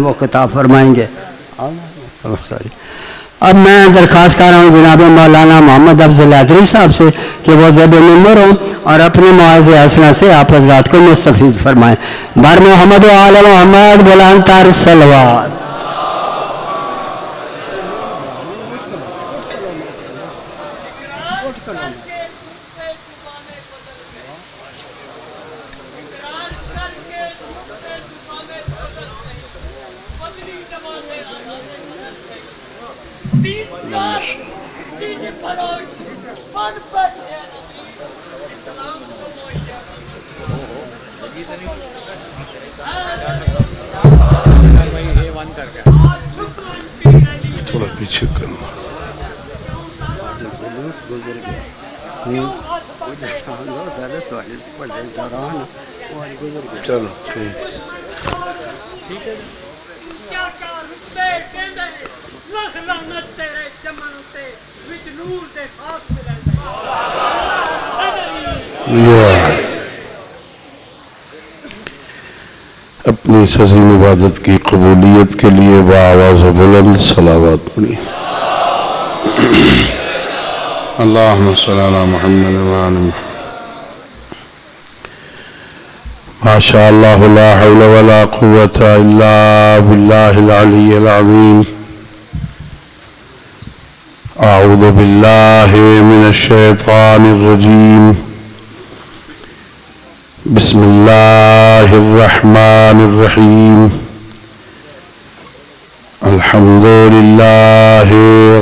وہ خطاب فرمائیں گے. اب میں درخواست کر رہا ہوں جناب مولانا محمد افضل حیدری صاحب سے کہ وہ زیب ممبر ہوں اور اپنے مواعظ حسنہ سے آپ حضرات کو مستفید فرمائیں. بر محمد و آل محمد بلند تر صلوات. تھوڑا پیچھے کرنا. چلو اپنی اس عظیم عبادت کی قبولیت کے لیے بآواز بلند صلوات پڑھی. اللہم صلی علی محمد وعلی محمد. ما شاء اللہ لا حول ولا قوة الا باللہ العلی العظیم. اعوذ باللہ من الشیطان الرجیم. بسم اللہ الرحمن الرحیم. الحمد للہ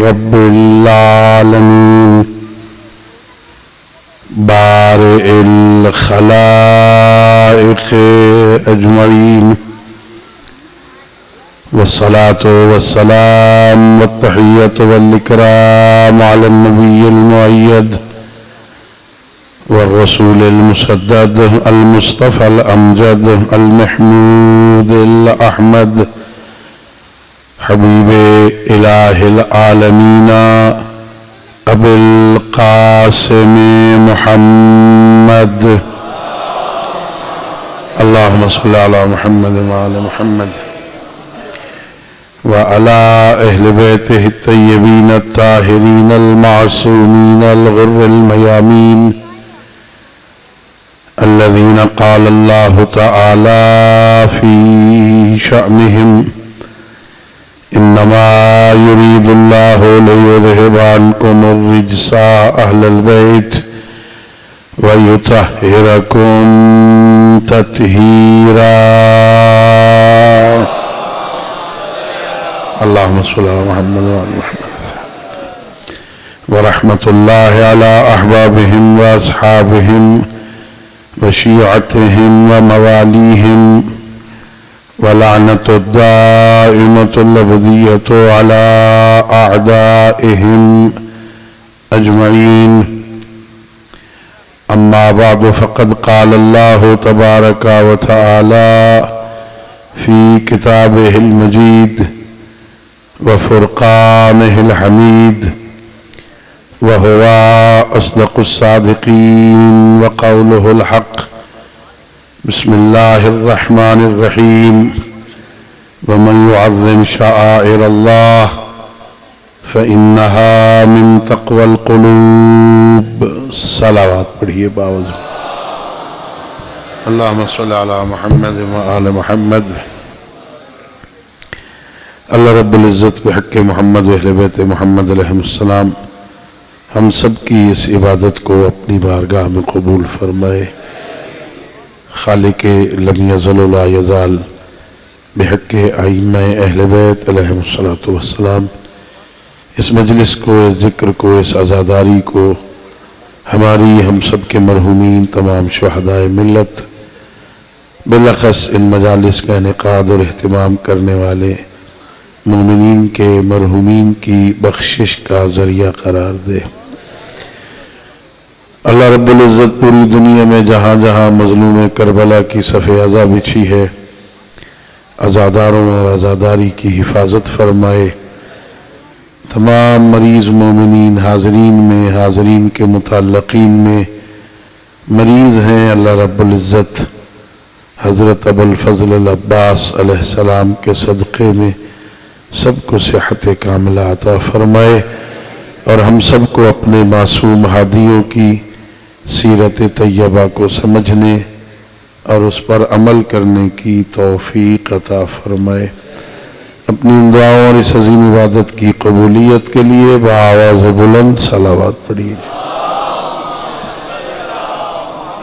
رب العالمین بارئ الخلائق اجمعین والصلاة والسلام والتحیۃ والاکرام علی النبی المؤید والرسول المسدد المصطفى الأمجد المحمود الأحمد حبيب إله العالمين أبي القاسم محمد. اللهم صل على محمد وعلى محمد وعلى أهل بيته الطيبين الطاهرين المعصومين الغر الميامين الذين قال الله تعالى في شأنهم إنما يريد الله ليذهب عنكم الرجس أهل البيت ويطهركم تطهيرا. اللهم صل على محمد وعلى محمد. ورحمة الله على أحبابهم وأصحابهم وشيعتهم ومواليهم ولعنة الدائمة الأبدية على أعدائهم أجمعين. أما بعد فقد قال الله تبارك وتعالى في كتابه المجيد وفرقانه الحميد وهو أصدق الصادقين وقوله الحق. بسم الله الرحمن الرحيم. ومن يعظم شعائر الله فإنها من تقوى القلوب. صلوات پڑھیے باوض. اللهم صل على محمد وآل محمد. اللہ رب العزت بحق محمد و اہل بیت محمد علیہ السلام ہم سب کی اس عبادت کو اپنی بارگاہ میں قبول فرمائے. خالق لم یزل و لا یزال بحق ائمہ اہل بیت علیہ السلام اس مجلس کو، اس ذکر کو، اس عزاداری کو، ہماری ہم سب کے مرحومین تمام شہدائے ملت، بالاخص ان مجالس کا انعقاد اور اہتمام کرنے والے مومنین کے مرحومین کی بخشش کا ذریعہ قرار دے. اللہ رب العزت پوری دنیا میں جہاں جہاں مظلوم کربلا کی صف عزا بچھی ہے، عزاداروں اور عزاداری کی حفاظت فرمائے. تمام مریض مومنین حاضرین میں، حاضرین کے متعلقین میں مریض ہیں، اللہ رب العزت حضرت ابوالفضل العباس علیہ السلام کے صدقے میں سب کو صحت کاملہ عطا فرمائے اور ہم سب کو اپنے معصوم ہادیوں کی سیرت طیبہ کو سمجھنے اور اس پر عمل کرنے کی توفیق عطا فرمائے۔ اپنی ان دعاؤں اور اس عظیم عبادت کی قبولیت کے لیے بآواز بلند صلوات پڑھیے۔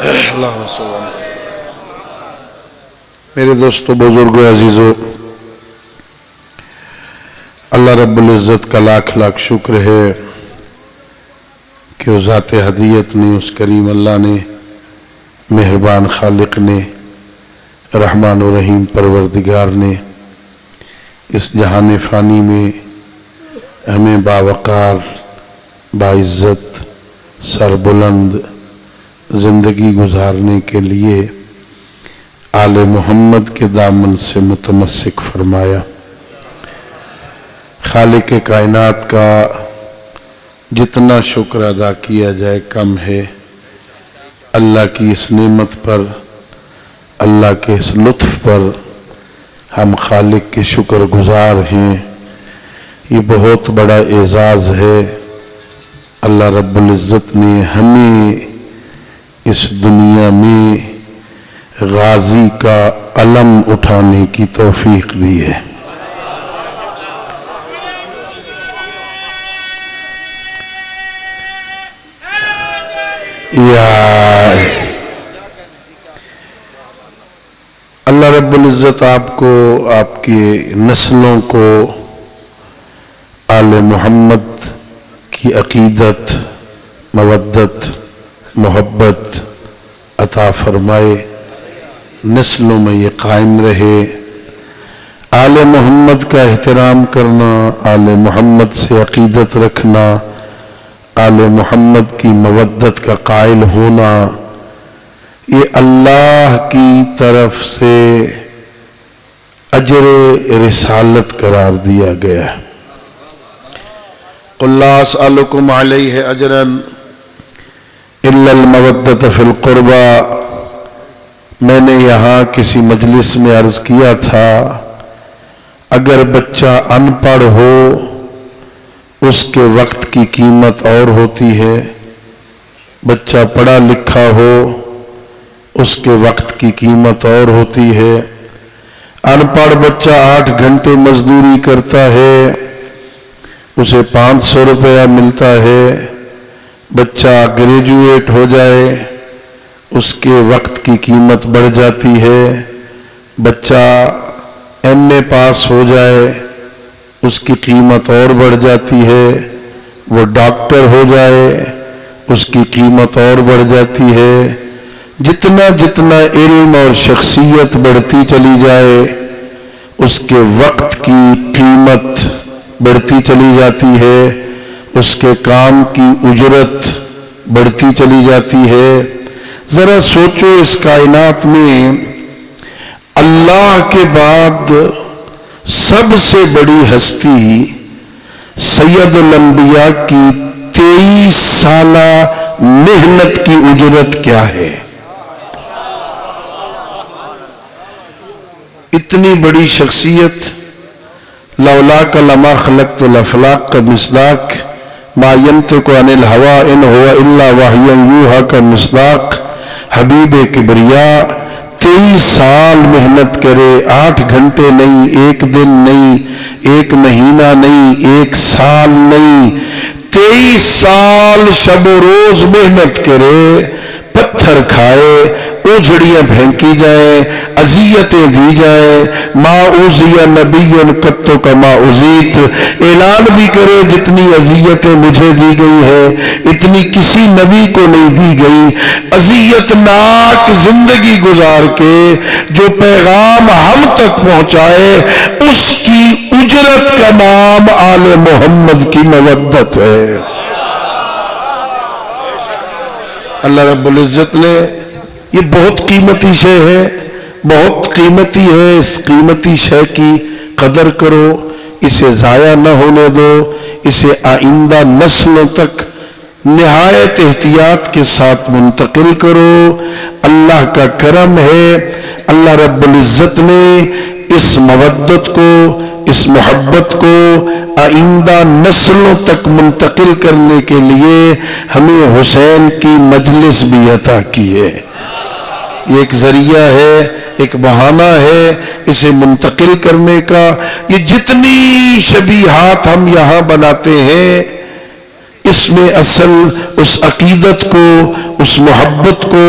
اللہم صل علی محمد۔ میرے دوستو، بزرگوں، عزیزو، اللہ رب العزت کا لاکھ لاکھ شکر ہے کہ وہ ذات ہدیت نے، اس کریم اللہ نے، مہربان خالق نے، رحمان و رحیم پروردگار نے اس جہان فانی میں ہمیں باوقار، باعزت، سربلند زندگی گزارنے کے لیے آل محمد کے دامن سے متمسک فرمایا۔ خالق کائنات کا جتنا شکر ادا کیا جائے کم ہے۔ اللہ کی اس نعمت پر، اللہ کے اس لطف پر ہم خالق کے شکر گزار ہیں۔ یہ بہت بڑا اعزاز ہے۔ اللہ رب العزت نے ہمیں اس دنیا میں غازی کا علم اٹھانے کی توفیق دی ہے۔ اللہ رب العزت آپ کو، آپ کی نسلوں کو آل محمد کی عقیدت، مودت، محبت عطا فرمائے، نسلوں میں یہ قائم رہے۔ آل محمد کا احترام کرنا، آل محمد سے عقیدت رکھنا، آل محمد کی مودت کا قائل ہونا، یہ اللہ کی طرف سے اجر رسالت قرار دیا گیا ہے۔ قُلْ لَا أَسْأَلُكُمْ عَلَيْهِ أَجْرًا إِلَّا الْمَوَدَّةَ فِي الْقُرْبَى۔ میں نے یہاں کسی مجلس میں عرض کیا تھا، اگر بچہ ان پڑھ ہو اس کے وقت کی قیمت اور ہوتی ہے، بچہ پڑھا لکھا ہو اس کے وقت کی قیمت اور ہوتی ہے۔ ان پڑھ بچہ 8 گھنٹے مزدوری کرتا ہے، اسے 500 روپیہ ملتا ہے۔ بچہ گریجویٹ ہو جائے، اس کے وقت کی قیمت بڑھ جاتی ہے۔ بچہ ایم اے پاس ہو جائے، اس کی قیمت اور بڑھ جاتی ہے۔ وہ ڈاکٹر ہو جائے، اس کی قیمت اور بڑھ جاتی ہے۔ جتنا جتنا علم اور شخصیت بڑھتی چلی جائے، اس کے وقت کی قیمت بڑھتی چلی جاتی ہے، اس کے کام کی اجرت بڑھتی چلی جاتی ہے۔ ذرا سوچو، اس کائنات میں اللہ کے بعد سب سے بڑی ہستی سید الانبیاء کی 23 سالہ محنت کی اجرت کیا ہے؟ اتنی بڑی شخصیت، لولاک لما خلقت الافلاق کا مصداق، ما ینطق عن الہوی ان هو الا وحی یوحی کا مصداق، حبیب کبریا 23 سال محنت کرے، 8 گھنٹے نہیں، 1 دن نہیں، 1 مہینہ نہیں، 1 سال نہیں، 23 سال شب و روز محنت کرے، پتھر کھائے، اوجھڑیاں پھینکی جائیں، اذیتیں دی جائیں۔ ما اوذی نبی قط کما اوذیت، اعلان بھی کرے جتنی اذیتیں مجھے دی گئی ہے اتنی کسی نبی کو نہیں دی گئی۔ اذیت ناک زندگی گزار کے جو پیغام ہم تک پہنچائے، اس کی اجرت کا نام آل محمد کی مودت ہے۔ اللہ رب العزت نے، یہ بہت قیمتی شے ہے، بہت قیمتی ہے، اس قیمتی شے کی قدر کرو، اسے ضائع نہ ہونے دو، اسے آئندہ نسلوں تک نہایت احتیاط کے ساتھ منتقل کرو. اللہ کا کرم ہے، اللہ رب العزت نے اس مودت کو، اس محبت کو آئندہ نسلوں تک منتقل کرنے کے لیے ہمیں حسین کی مجلس بھی عطا کی ہے. یہ ایک ذریعہ ہے، ایک بہانہ ہے اسے منتقل کرنے کا. یہ جتنی شبیہات ہم یہاں بناتے ہیں اس میں اصل اس عقیدت کو، اس محبت کو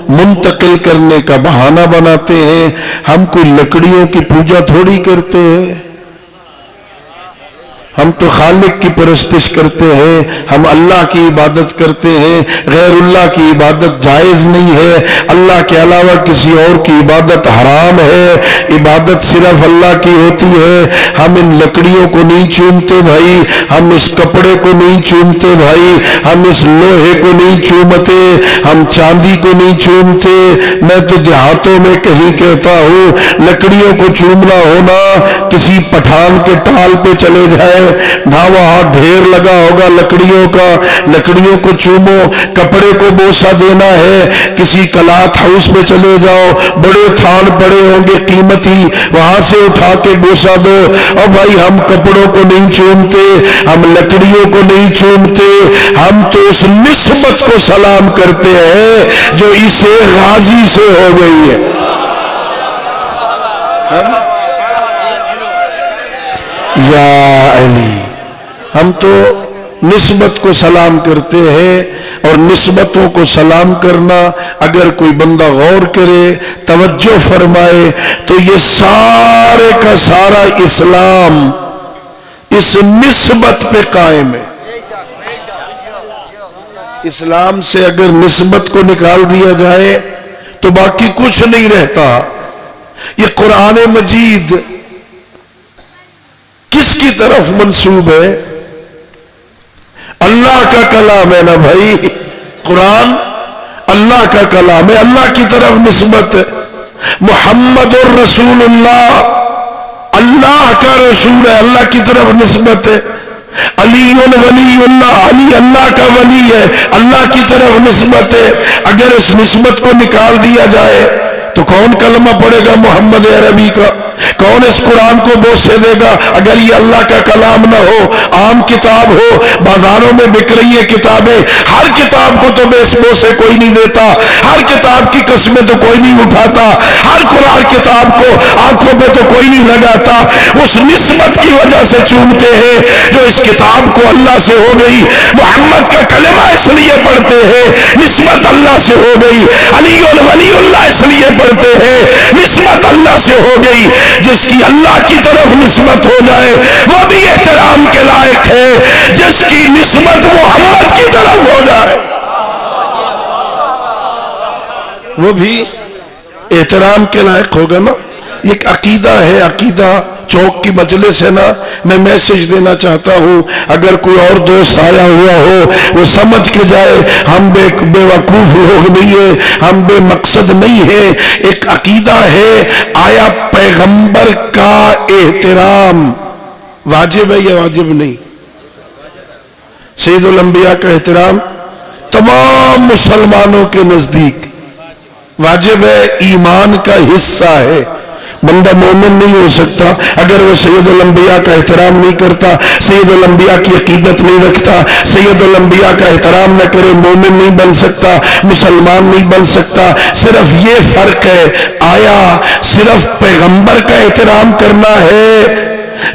منتقل کرنے کا بہانہ بناتے ہیں. ہم کوئی لکڑیوں کی پوجا تھوڑی کرتے ہیں، ہم تو خالق کی پرستش کرتے ہیں، ہم اللہ کی عبادت کرتے ہیں. غیر اللہ کی عبادت جائز نہیں ہے، اللہ کے علاوہ کسی اور کی عبادت حرام ہے. عبادت صرف اللہ کی ہوتی ہے. ہم ان لکڑیوں کو نہیں چومتے بھائی، ہم اس کپڑے کو نہیں چومتے بھائی، ہم اس لوہے کو نہیں چومتے، ہم چاندی کو نہیں چومتے. میں تو دیہاتوں میں کہیں کہتا ہوں لکڑیوں کو چومنا ہونا کسی پٹھان کے ٹال پہ چلے جائے نہ، وہاں ڈھیر لگا ہوگا لکڑیوں کا، لکڑیوں کو چومو. کپڑے کو بوسہ دینا ہے کسی کلات ہاؤس میں چلے جاؤ، بڑے تھان پڑے ہوں گے قیمتی، وہاں سے اٹھا کے بوسہ دو. اور بھائی ہم کپڑوں کو نہیں چومتے، ہم لکڑیوں کو نہیں چومتے، ہم تو اس نسبت کو سلام کرتے ہیں جو اسے غازی سے ہو گئی ہے. یا علی، ہم تو نسبت کو سلام کرتے ہیں. اور نسبتوں کو سلام کرنا اگر کوئی بندہ غور کرے، توجہ فرمائے، تو یہ سارے کا سارا اسلام اس نسبت پہ قائم ہے. اسلام سے اگر نسبت کو نکال دیا جائے تو باقی کچھ نہیں رہتا. یہ قرآن مجید کس کی طرف منسوب ہے؟ اللہ کا کلام ہے نا بھائی. قرآن اللہ کا کلام ہے، اللہ کی طرف نسبت ہے. محمد الرسول اللہ اللہ کا رسول ہے، اللہ کی طرف نسبت ہے. علی ولی اللہ، علی اللہ کا ولی ہے، اللہ کی طرف نسبت ہے. اگر اس نسبت کو نکال دیا جائے تو کون کلمہ پڑھے گا محمد عربی کا؟ کون اس قرآن کو بوسے دے گا اگر یہ اللہ کا کلام نہ ہو؟ عام کتاب ہو، بازاروں میں بک رہی ہے کتابیں، ہر کتاب کو تو بوسے کوئی نہیں دیتا، ہر کتاب کی قسمیں تو کوئی نہیں اٹھاتا، ہر قرآن کتاب کو آنکھوں پہ تو کوئی نہیں لگاتا. اس نسبت کی وجہ سے چومتے ہیں جو اس کتاب کو اللہ سے ہو گئی. محمد کا کلمہ اس لیے پڑھتے ہیں، نسبت اللہ سے ہو گئی. علی ولی اللہ اس لیے پڑھتے ہیں، نسبت اللہ سے ہو گئی. جس کی اللہ کی طرف نسبت ہو جائے وہ بھی احترام کے لائق ہے، جس کی نسبت محمد کی طرف ہو جائے وہ بھی احترام کے لائق ہوگا نا. ایک عقیدہ ہے، عقیدہ چوک کی مجلس ہے نا. میں میسج دینا چاہتا ہوں، اگر کوئی اور دوست آیا ہوا ہو وہ سمجھ کے جائے ہم بے وقوف لوگ نہیں ہیں، ہم بے مقصد نہیں ہیں. ایک عقیدہ ہے، آیا پیغمبر کا احترام واجب ہے یا واجب نہیں؟ سید الانبیاء کا احترام تمام مسلمانوں کے نزدیک واجب ہے، ایمان کا حصہ ہے. بندہ مومن نہیں ہو سکتا اگر وہ سید الانبیاء کا احترام نہیں کرتا، سید الانبیاء کی عقیدت نہیں رکھتا، سید الانبیاء کا احترام نہ کرے، مومن نہیں بن سکتا، مسلمان نہیں بن سکتا. صرف یہ فرق ہے، آیا صرف پیغمبر کا احترام کرنا ہے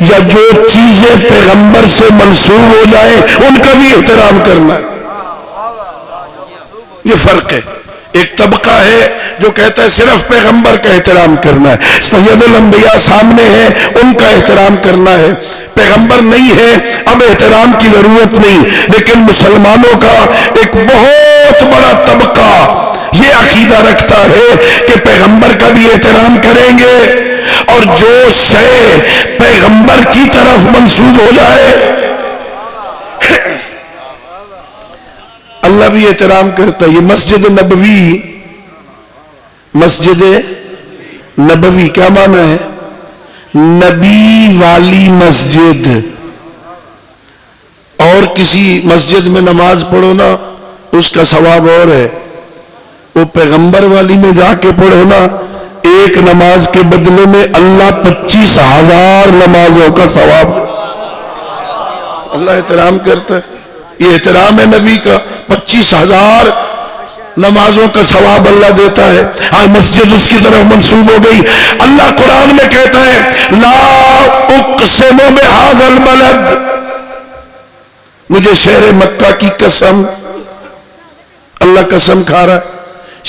یا جو چیزیں پیغمبر سے منسوب ہو جائیں ان کا بھی احترام کرنا ہے. یہ فرق ہے. ایک طبقہ ہے جو کہتا ہے صرف پیغمبر کا احترام کرنا ہے، سید الانبیاء سامنے ہے ان کا احترام کرنا ہے. پیغمبر نہیں ہے اب احترام کی ضرورت نہیں. لیکن مسلمانوں کا ایک بہت بڑا طبقہ یہ عقیدہ رکھتا ہے کہ پیغمبر کا بھی احترام کریں گے اور جو شے پیغمبر کی طرف منسوب ہو جائے اللہ بھی احترام کرتا ہے. یہ مسجد نبوی، مسجد نبوی کیا معنی ہے؟ نبی والی مسجد. اور اور کسی مسجد میں نماز پڑھو نا اس کا ثواب اور ہے، وہ پیغمبر والی میں جا کے پڑھو نا ایک نماز کے بدلے میں اللہ 25,000 نمازوں کا ثواب، اللہ احترام کرتا ہے، یہ احترام ہے نبی کا، 25,000 نمازوں کا ثواب اللہ دیتا ہے۔ آج مسجد اس کی طرف منسوب ہو گئی۔ اللہ قرآن میں کہتا ہے لا اقسم بہذا البلد، مجھے شہر مکہ کی قسم، اللہ قسم کھا رہا ہے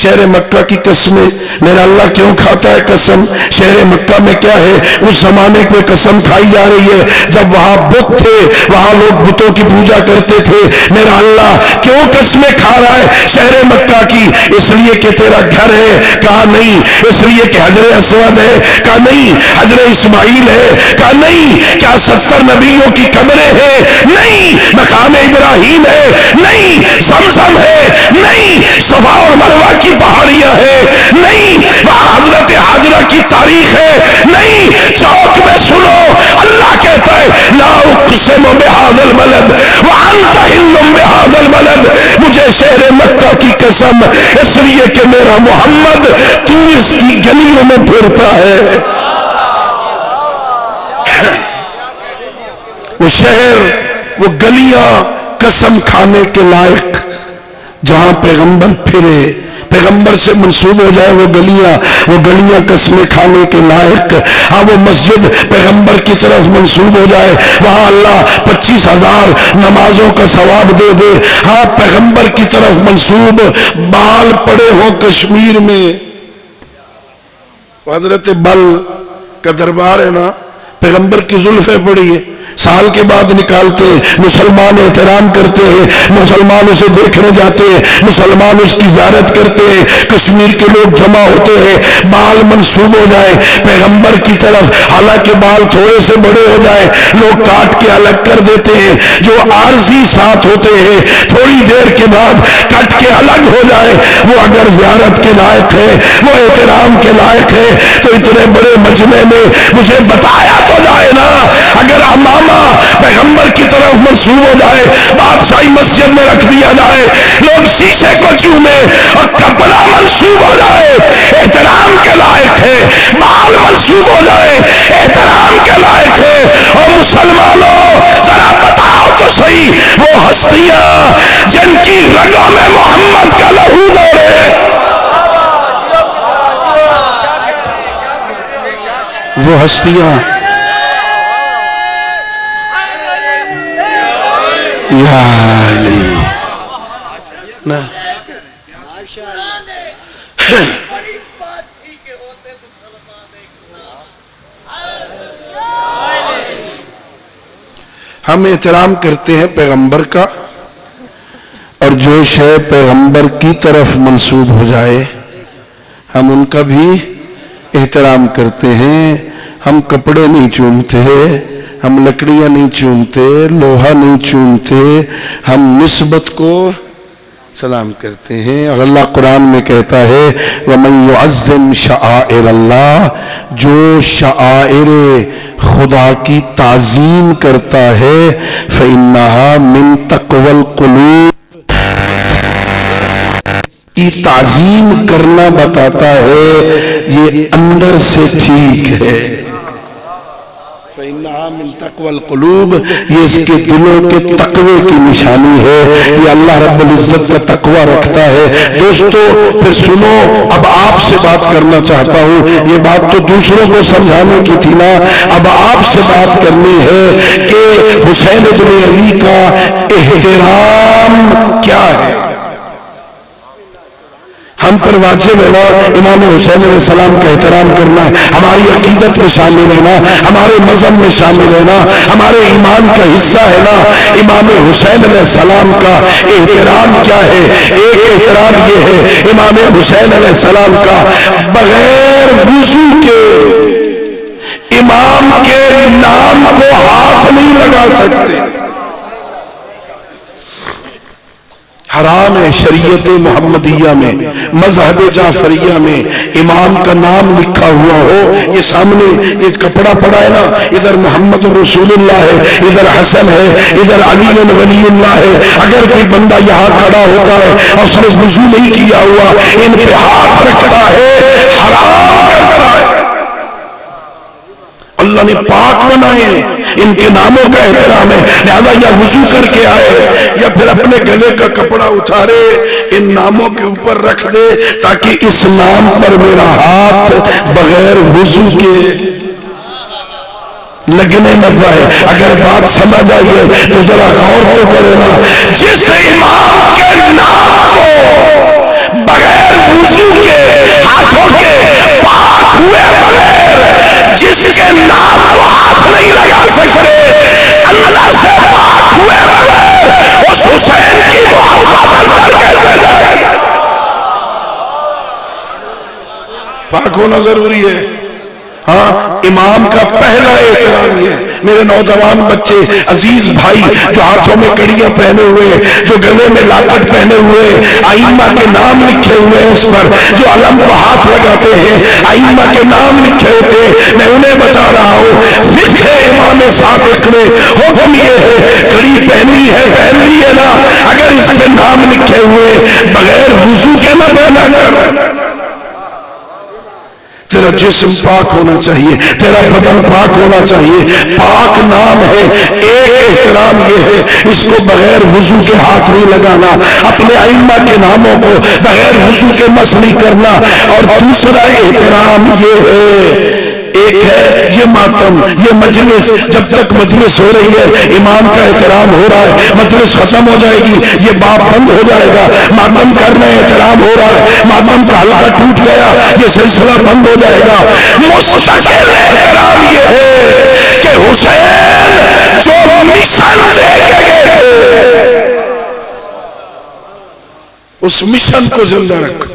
شہر مکہ کی قسمیں، میرا اللہ کیوں کھاتا ہے قسم؟ شہر مکہ میں کیا ہے؟ اس زمانے کو قسم کھائی جا رہی ہے جب وہاں بت تھے، وہاں لوگ بتوں کی پوجا کرتے تھے۔ میرا اللہ کیوں قسمیں کھا رہا ہے شہر مکہ کی؟ اس لیے کہ تیرا گھر ہے، کہا نہیں۔ اس لیے کہ حجر اسود ہے، کہا نہیں۔ حجر اسماعیل ہے، کہا نہیں۔ کیا 70 نبیوں کی قبریں ہیں؟ نہیں۔ مقام ابراہیم ہے؟ نہیں۔ زمزم ہے؟ نہیں۔ صفا اور مروہ کی پہاڑیاں ہیں؟ نہیں۔ وہاں حضرت حاجرہ کی تاریخ ہے؟ نہیں۔ چوک میں سنو، اللہ کہتا ہے لا اقسم بہذا البلد وانت حل بہذا البلد، مجھے شہر مکہ کی قسم، اس لیے کہ میرا محمد تو اس کی گلیوں میں پھرتا ہے۔ وہ شہر، وہ گلیاں قسم کھانے کے لائق، جہاں پیغمبر پھرے، پیغمبر سے منسوب ہو جائے وہ گلیاں قسمیں کھانے کے لائق۔ ہاں وہ مسجد پیغمبر کی طرف منسوب ہو جائے، وہاں اللہ 25,000 نمازوں کا ثواب دے دے۔ ہاں پیغمبر کی طرف منسوب بال پڑے ہوں کشمیر میں، حضرت بل کا دربار ہے نا، پیغمبر کی زلفیں پڑی ہے، سال کے بعد نکالتے، مسلمان احترام کرتے ہیں، مسلمان اسے دیکھنے جاتے ہیں، مسلمان اس کی زیارت کرتے ہیں، کشمیر کے لوگ جمع ہوتے ہیں، بال منسوب ہو جائے پیغمبر کی طرف، حالانکہ بال تھوڑے سے بڑے ہو جائے لوگ کاٹ کے الگ کر دیتے ہیں، جو عارضی ساتھ ہوتے ہیں تھوڑی دیر کے بعد کٹ کے الگ ہو جائے، وہ اگر زیارت کے لائق ہے، وہ احترام کے لائق ہے، تو اتنے بڑے مجمع میں مجھے بتایا تو جائے نا، اگر امامہ پیغمبر کی طرف منسوب ہو جائے، بادشاہی مسجد میں رکھ دیا جائے، لوگ شیشے کو چومے، اور کپڑا منسوب ہو جائے احترام کے لائق ہے، بال منسوب ہو جائے احترام کے لائق ہے، اور مسلمانوں ذرا بتاؤ تو صحیح وہ ہستیاں جن کی رگوں میں محمد کا لہو دوڑے، وہ ہستیاں یا علی نا ہم احترام کرتے ہیں پیغمبر کا، اور جو شے پیغمبر کی طرف منسوب ہو جائے ہم ان کا بھی احترام کرتے ہیں۔ ہم کپڑے نہیں چومتے، ہم لکڑیاں نہیں چومتے، لوہا نہیں چومتے، ہم نسبت کو سلام کرتے ہیں۔ اور اللہ قرآن میں کہتا ہے وَمَن يُعَظِّمْ شَعَائِرَ اللَّهِ، جو شعائر خدا کی تعظیم کرتا ہے فَإِنَّهَا مِن تَقْوَى الْقُلُوبِ، کی تعظیم کرنا بتاتا ہے یہ اندر سے ٹھیک ہے۔ فَإِنَّهَا مِن تَقْوَى الْقُلُوبِ، یہ اس کے دلوں کے تقوی کی نشانی ہے، یہ اللہ رب العزت کا تقوی رکھتا ہے۔ دوستو پھر سنو، اب آپ سے بات کرنا چاہتا ہوں، یہ بات تو دوسروں کو سمجھانے کی تھی نا، اب آپ سے بات کرنی ہے کہ حسین ابن علی کا احترام کیا ہے۔ ہم پر واجب ہے نا امام حسین علیہ السلام کا احترام کرنا، ہماری عقیدت میں شامل ہے نا، ہمارے مذہب میں شامل ہے نا، ہمارے ایمان کا حصہ ہے نا۔ امام حسین علیہ السلام کا احترام کیا ہے؟ ایک احترام یہ ہے امام حسین علیہ السلام کا بغیر وضو کے امام کے نام کو ہاتھ نہیں لگا سکتے۔ حرام ہے شریعت محمدیہ میں، مذہب جعفریہ میں امام کا نام لکھا ہوا ہو، یہ سامنے یہ کپڑا پڑا ہے نا، ادھر محمد رسول اللہ ہے، ادھر حسن ہے، ادھر علی ولی اللہ ہے، اگر کوئی بندہ یہاں کھڑا ہوتا ہے اور اس نے وضو نہیں کیا ہوا ان پہ ہاتھ رکھتا ہے، حرام کرتا ہے۔ اللہ نے پاک بنائے ہیں، ان کے ناموں کا احترام ہے، لہذا یا وضو کر کے آئے یا پھر اپنے گلے کا کپڑا اتارے ان ناموں کے اوپر رکھ دے تاکہ اس نام پر میرا ہاتھ بغیر وضو کے لگنے نہ پائے۔ اگر بات سمجھ آئی ہے تو ذرا غور تو کرے نا، جس امام کے نام کو بغیر وضو کے ہاتھوں کے پاک ہوئے بغیر جس کے نام کو ہاتھ نہیں لگا سکتے، اللہ سے پاک ہوئے بغیر اس حسین کی محبت اندر کیسے جائے؟ پاک ہونا ضروری ہے۔ ہاں، امام کا پہلا احترام یہ ہے۔ میرے نوجوان بچے، عزیز بھائی جو ہاتھوں میں کڑیاں پہنے ہوئے، جو گلے میں لاکٹ پہنے ہوئے، ائمہ کے نام لکھے ہوئے اس پر، جو علم کو ہاتھ لگاتے ہیں ائمہ کے نام لکھے ہوتے ہیں، میں انہیں بتا رہا ہوں فقہ امام صادق میں حکم یہ ہے، کڑی پہنی ہے پہن لی ہے نا، اگر اس پہ نام لکھے ہوئے بغیر وضو کے نہ پہنا کر۔ تیرا جسم پاک ہونا چاہیے، تیرا بدن پاک ہونا چاہیے، پاک نام ہے۔ ایک احترام یہ ہے اس کو بغیر وضو کے ہاتھ نہیں لگانا، اپنے ائمہ کے ناموں کو بغیر وضو کے مس نہیں کرنا۔ اور دوسرا احترام یہ ہے، ایک ہے یہ ماتم، یہ مجلس، جب تک مجلس ہو رہی ہے امام کا احترام ہو رہا ہے، مجلس ختم ہو جائے گی یہ باب بند ہو جائے گا، ماتم کرنا احترام ہو رہا ہے، ماتم کا حلقہ ٹوٹ گیا یہ سلسلہ بند ہو جائے گا۔ مستقل احترام یہ ہے کہ حسین جو مشن لے کے گئے تھے اس مشن کو زندہ رکھو،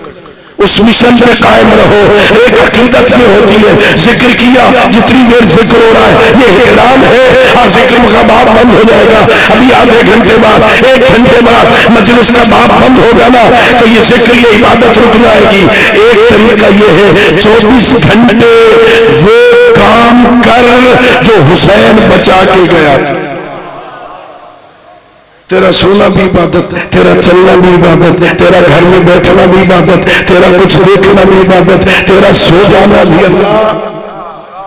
اس مشن پہ قائم رہو۔ ایک عقیدت یہ ہوتی ہے ذکر کیا جتنی دیر ذکر ہو رہا ہے یہ احترام ہے، ہاں ذکر کا باب بند ہو جائے گا، ابھی آدھے گھنٹے بعد ایک گھنٹے بعد مجلس کا باب بند ہوگا نا تو یہ ذکر یہ عبادت رک جائے گی۔ ایک طریقہ یہ ہے 24 گھنٹے وہ کام کر جو حسین بچا کے گیا تھا۔ تیرا سونا بھی عبادت، تیرا چلنا بھی عبادت، تیرا گھر میں بیٹھنا بھی عبادت، تیرا کچھ دیکھنا بھی عبادت، تیرا سو جانا بھی اللہ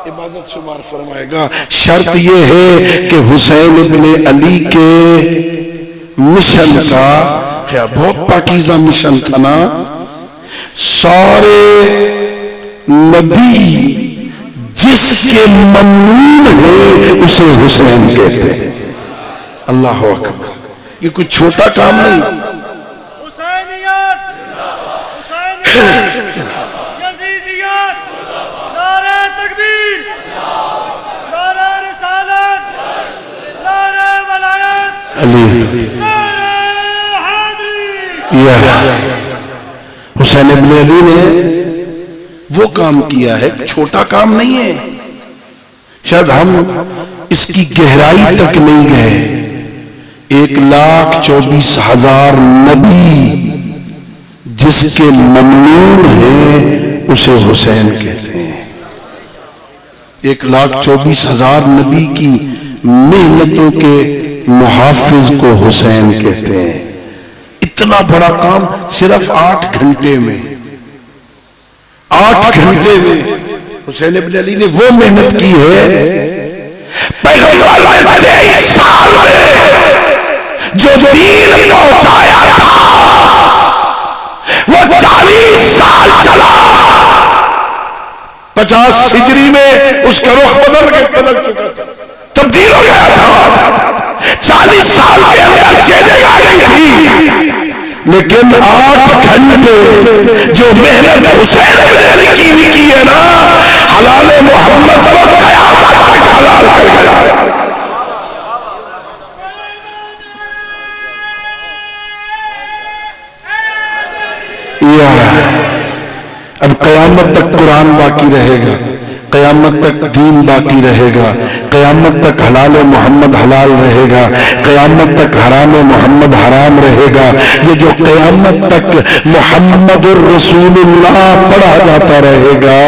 عبادت شمار فرمائے گا۔ شرط یہ ہے کہ حسین ابن علی کے مشن کا خیال، بہت پاکیزہ مشن تھا نا، سارے نبی جس کے ممنون ہے اسے حسین کہتے ہیں۔ اللہ اکبر، یہ کوئی چھوٹا کام نہیں۔ حسینیت، حسینیت، یزیدیت، نعرہ تکبیر، نعرہ رسالت، نعرہ ولایت، علی نعرہ حیدری۔ حسین ابن علی نے وہ کام کیا ہے، چھوٹا کام نہیں ہے، شاید ہم اس کی گہرائی تک نہیں گئے۔ 1,24,000 نبی جس کے ممنون ہیں اسے حسین کہتے ہیں۔ 1,24,000 نبی کی محنتوں کے محافظ کو حسین کہتے ہیں۔ اتنا بڑا کام صرف 8 گھنٹے میں، 8 گھنٹے میں حسین ابن علی نے وہ محنت کی ہے۔ پیغمبر نے 23 سال میں جو دین پہنچایا تھا وہ 40 سال چلا، 50 ہجری میں اس کا رخ بدل چکا تھا، تبدیل ہو گیا تھا۔ 40 سال کے اندر چینجنگ آ گئی تھی، لیکن 8 گھنٹے جو محنت حسین ابن علی کی بھی کی ہے نا، حلال محمد کو قیامت تک حلال کر گیا۔ اب قیامت تک قرآن باقی رہے گا، قیامت تک دین باقی رہے گا، قیامت تک حلال محمد حلال رہے گا، قیامت تک حرام محمد حرام رہے گا۔ یہ جو قیامت تک محمد الرسول اللہ پڑھا جاتا رہے گا،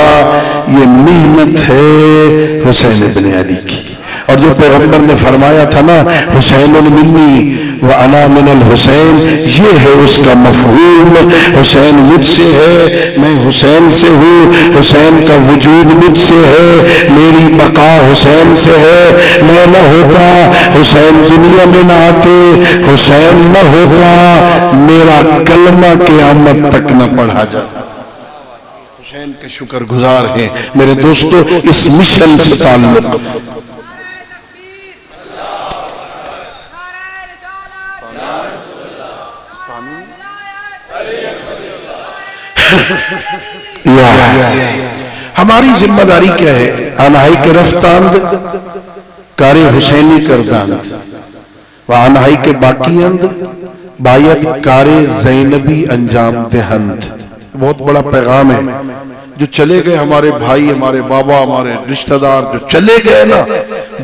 یہ محنت ہے حسین ابن علی کی۔ اور جو پیغمبر نے فرمایا تھا نا حسین منی وانا من الحسین، یہ ہے اس کا مفہوم۔ حسین مجھ سے ہے، میں حسین سے ہوں، حسین کا وجود مجھ سے ہے، میری بقا حسین سے ہے۔ میں نہ ہوتا حسین دنیا میں نہ آتے، حسین نہ ہوتا میرا کلمہ قیامت تک نہ پڑھا جاتا۔ حسین کے شکر گزار ہیں میرے دوستو اس مشن سے تعلق۔ ہماری ذمہ داری کیا ہے؟ آنہائی کے رفتاند کار حسینی کرداند و آنہائی کے باقی اند باید کار زینبی انجام دہند۔ بہت بڑا پیغام ہے۔ جو چلے گئے ہمارے بھائی، ہمارے بابا، ہمارے رشتہ دار جو چلے گئے نا،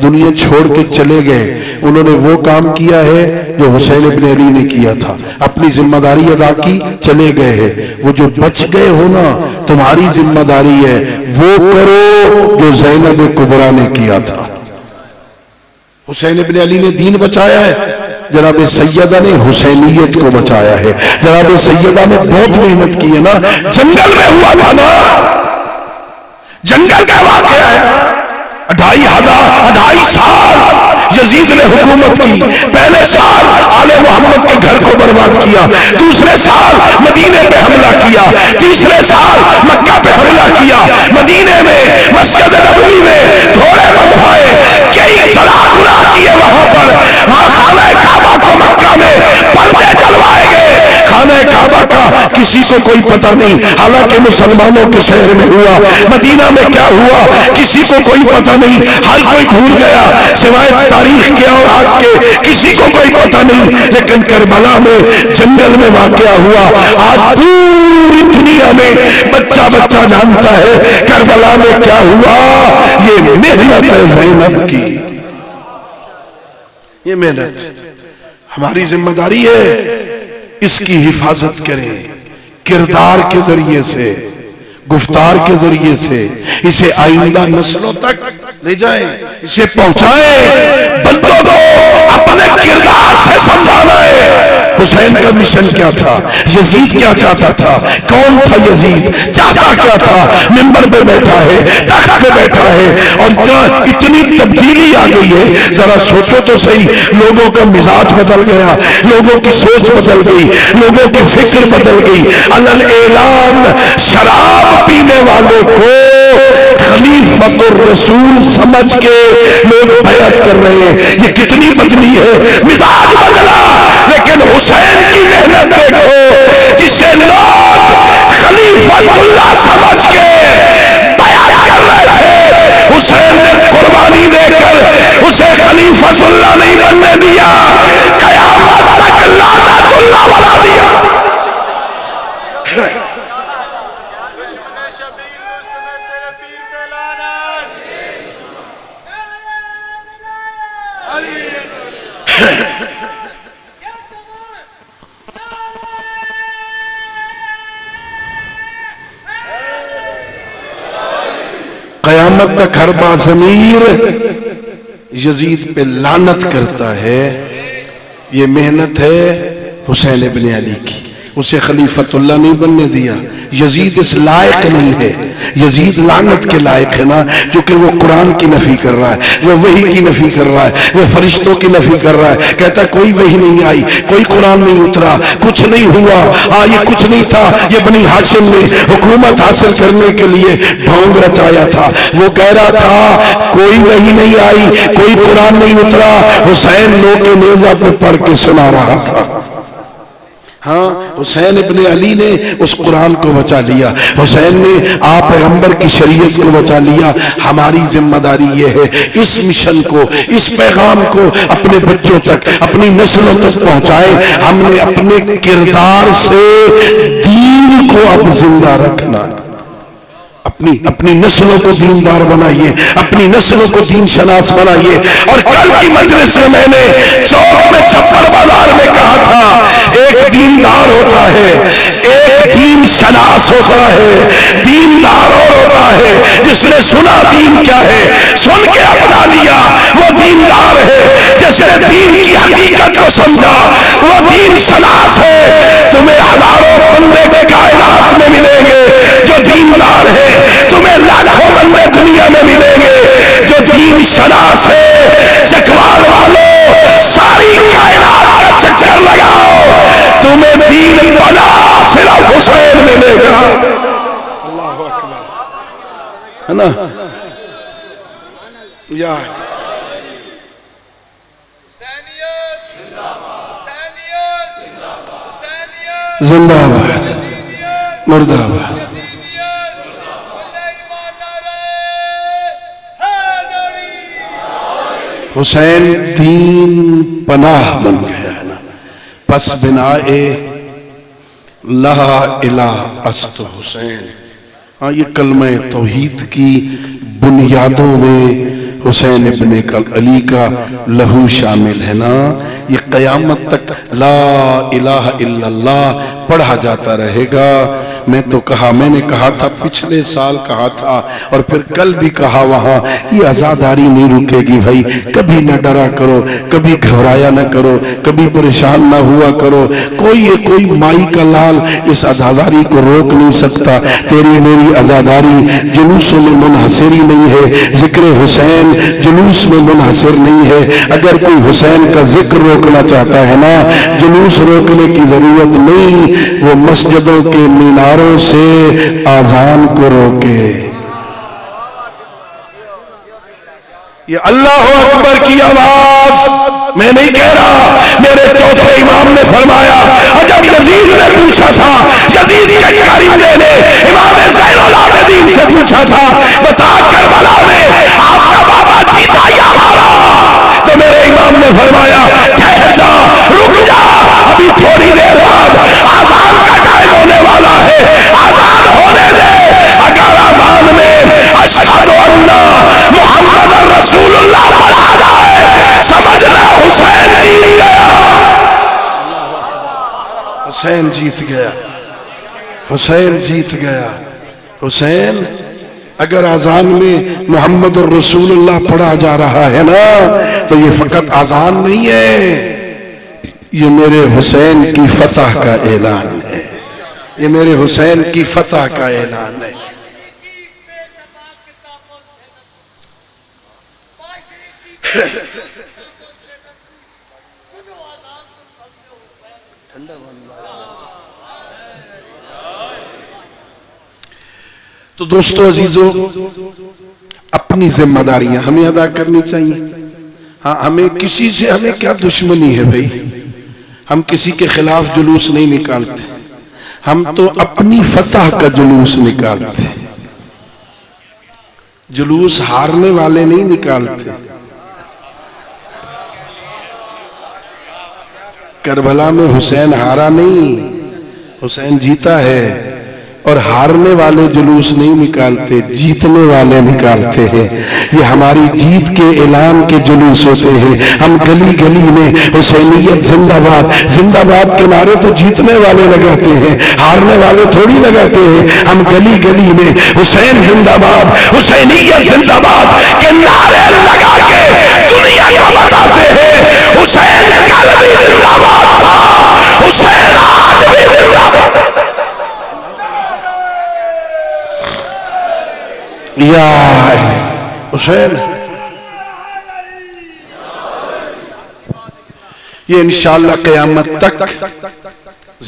دنیا چھوڑ کے چلے گئے، انہوں نے وہ کام کیا ہے جو حسین ابن علی نے کیا تھا، اپنی ذمہ داری ادا کی، چلے گئے ہیں۔ وہ جو بچ گئے ہو نا، تمہاری ذمہ داری ہے وہ کرو جو زینب کبریٰ نے کیا تھا۔ حسین ابن علی نے دین بچایا ہے، جناب سیدہ نے حسینیت کو بچایا ہے۔ جناب سیدہ نے بہت محنت کی ہے نا، جنگل میں ہوا تھا نا، جنگل کا واقعہ ہے۔ 2.5 سال یزید نے حکومت کی۔ پہلے سال آل محمد کے گھر کو برباد کیا، دوسرے سال مدینے پہ حملہ کیا، تیسرے سال مکہ پہ حملہ کیا، مدینے میں مسجد نبوی میں گھوڑے بندھوائے، کئی صلاح گناہ کیے وہاں پر۔ وہاں خانہ کعبہ کو مکہ میں پردے ڈلوائے گئے، خانہ کعبہ کا کسی کو کوئی پتہ نہیں، حالانکہ مسلمانوں کے شہر میں ہوا۔ مدینہ میں کیا ہوا کسی کو کوئی پتہ نہیں، ہر کوئی بھول گیا سوائے تاریخ کے اور آگ کے، کسی کو کوئی پتہ نہیں۔ لیکن کربلا میں جنگل میں واقعہ ہوا، آج پوری دنیا میں بچہ بچہ جانتا ہے کربلا میں کیا ہوا۔ یہ محنت ہے زینب کی، یہ محنت ہماری ذمہ داری ہے، اس کی حفاظت کریں، کردار کے ذریعے سے، گفتار کے ذریعے سے اسے آئندہ نسلوں تک لے جائیں، اسے پہنچائیں، بندوں کو اپنے کردار سے سمجھانا ہے۔ حسین کا مشن کیا تھا؟ یزید کیا چاہتا تھا؟ کون تھا یزید؟ چاہتا کیا تھا؟ منبر پہ بیٹھا ہے، تخت پہ بیٹھا ہے، اور کیا اتنی تبدیلی آ گئی ہے، ذرا سوچو تو صحیح۔ لوگوں کا مزاج بدل گیا، لوگوں کی سوچ بدل گئی، لوگوں کی فکر بدل گئی۔ علل اعلان شراب پینے والوں کو خلیفۃ الرسول سمجھ کے لوگ بیعت کر رہے ہیں۔ یہ کتنی بدلی ہے، مزاج بدلا، لیکن حسین کی محنت دیکھو، جسے لوگ خلیفۃ اللہ سمجھ کے بیعت کر رہے تھے، حسین نے قربانی دے کر اسے خلیفۃ اللہ نہیں بننے دیا، قیامت تک لعنت اللہ بنا دیا۔ قیامت تک ہر باضمیر یزید پہ لعنت کرتا ہے۔ یہ محنت ہے حسین ابن علی کی، اسے خلیفۃ اللہ نہیں بننے دیا۔ یزید اس لائق نہیں ہے، یزید لعنت کے لائق ہے نا، کیونکہ وہ قرآن کی نفی کر رہا ہے، وہ وحی کی نفی کر رہا ہے، وہ فرشتوں کی نفی کر رہا ہے، کہتا ہے کوئی وحی نہیں آئی، کوئی قرآن نہیں اترا، کچھ نہیں ہوا، یہ کچھ نہیں تھا۔ یہ بنی ہاشم نے حکومت حاصل کرنے کے لیے ڈھونگ رچایا تھا۔ وہ کہہ رہا تھا کوئی وحی نہیں آئی، کوئی قرآن نہیں اترا، حسین لوگ کے نیزہ پہ پڑھ کے سنا رہا تھا۔ ہاں، حسین ابن علی نے اس قرآن کو بچا لیا، حسین نے آپ پیغمبر کی شریعت کو بچا لیا۔ ہماری ذمہ داری یہ ہے اس مشن کو، اس پیغام کو اپنے بچوں تک، اپنی نسلوں تک پہنچائیں۔ ہم نے اپنے کردار سے دین کو اب زندہ رکھنا، اپنی نسلوں کو دیندار بنائیے، اپنی نسلوں کو دین شناس بنائیے. اور کل کی مجلس میں میں نے چوک میں چھپر بازار میں کہا تھا ایک دیندار ہوتا ہے، ایک دین شناس ہوتا ہے. دیندار اور ہوتا ہے جس نے سنا دین کیا ہے، سن کے اپنا لیا، وہ دیندار ہے. جس نے دین کی حقیقت کو سمجھا وہ دین شناس ہے. تمہیں ہزاروں بندے کائنات میں ملیں گے جو دیندار ہے، تمہیں لاکھوں بندے دنیا میں ملیں گے جو دین شناس ہے. چکوال والوں ساری کائنات کا چکر لگاؤ، تمہیں دین بنا صرف حسین ملے گا. اللہ اکبر ہے نا یا زندہ باد مردہ باد. حسین دین پناہ بن گیا ہے نا. پس بنائے لا الہ است حسین. ہاں یہ کلمہ توحید کی بنیادوں میں حسین ابن علی کا لہو شامل ہے نا. یہ قیامت تک لا الہ الا اللہ پڑھا جاتا رہے گا. میں نے کہا تھا پچھلے سال کہا تھا اور پھر کل بھی کہا وہاں، یہ عزاداری نہیں رکے گی بھائی. کبھی نہ ڈرا کرو، کبھی گھبرایا نہ کرو، کبھی پریشان نہ ہوا کرو. کوئی مائی کا لال اس عزاداری کو روک نہیں سکتا. تیری میری عزاداری جلوسوں میں منحصر ہی نہیں ہے. ذکر حسین جلوس میں منحصر نہیں ہے. اگر کوئی حسین کا ذکر روکنا چاہتا ہے نا، جلوس روکنے کی ضرورت نہیں. وہ مسجدوں کے میناروں سے آذان کو روکے. یہ اللہ اکبر کی آواز میں نہیں کہہ رہا، میرے چوتھے امام نے فرمایا. جب یزید نے پوچھا تھا، یزید کے کارندے نے امام زین العابدین سے پوچھا تھا بتا کربلا میں آپ کا بابا جیتا یا مارا، تو میرے امام نے فرمایا ٹھہر جا، رک جا، ابھی تھوڑی دیر بعد آذان کا ٹائم ہونے والا ہے. آذان ہونے دے. اگر آذان میں اشہد ان محمد رسول اللہ پڑھا جائے سمجھنا حسین جیت گیا. حسین جیت گیا. حسین جیت گیا. حسین اگر آذان میں محمد الرسول اللہ پڑھا جا رہا ہے نا تو یہ فقط آذان نہیں ہے، یہ میرے حسین کی فتح کا اعلان ہے. یہ میرے حسین کی فتح کا اعلان ہے. تو دوستو عزیزو، اپنی ذمہ داریاں ہمیں ادا کرنی چاہیے. ہاں ہمیں کسی سے ہمیں کیا دشمنی ہے بھائی؟ ہم کسی کے خلاف جلوس نہیں نکالتے، ہم تو اپنی فتح کا جلوس نکالتے. جلوس ہارنے والے نہیں نکالتے. کربلا میں حسین ہارا نہیں، حسین جیتا ہے. اور ہارنے والے جلوس نہیں نکالتے، جیتنے والے نکالتے ہیں. یہ ہماری جیت کے اعلان کے جلوس ہوتے ہیں. ہم گلی گلی میں حسینیت زندہ باد زندہ باد کے نعرے تو جیتنے والے لگاتے ہیں، ہارنے والے تھوڑی لگاتے ہیں. ہم گلی گلی میں حسین زندہ باد حسینیت زندہ باد کے نعرے لگا کے دنیا کو بتاتے ہیں حسین کل بھی زندہ باد تھا، حسین آج بھی زندہ باد. یا حسین یہ انشاءاللہ قیامت تک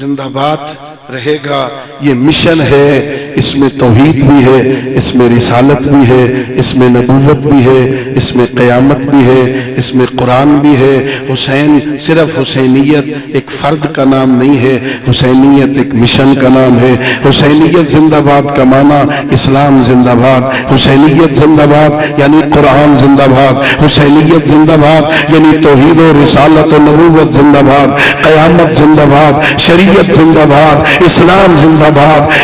زندہ باد رہے گا. یہ مشن ہے، اس میں توحید بھی ہے، اس میں رسالت بھی ہے، اس میں نبوت بھی ہے، اس میں قیامت بھی ہے، اس میں قرآن بھی ہے. حسین صرف حسینیت ایک فرد کا نام نہیں ہے، حسینیت ایک مشن کا نام ہے. حسینیت زندہ باد کا معنی اسلام زندہ باد، حسینیت زندہ باد یعنی قرآن زندہ باد، حسینیت زندہ باد یعنی توحید و رسالت و نبوت زندہ باد، قیامت زندہ باد، شریعت زندہ باد، اسلام زندہ باد،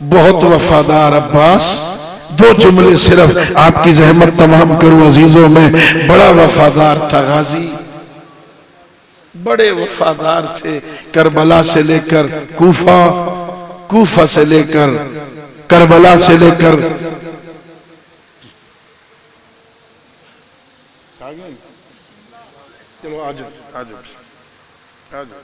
بہت وفادار عباس. دو جملے صرف آپ کی زحمت تمام کروں عزیزوں میں. بڑا وفادار تھا غازی, بڑے وفادار تھے. کربلا سے لے کر کوفہ, کوفہ سے لے کر کربلا سے لے کر چلو آجو آجو آجو.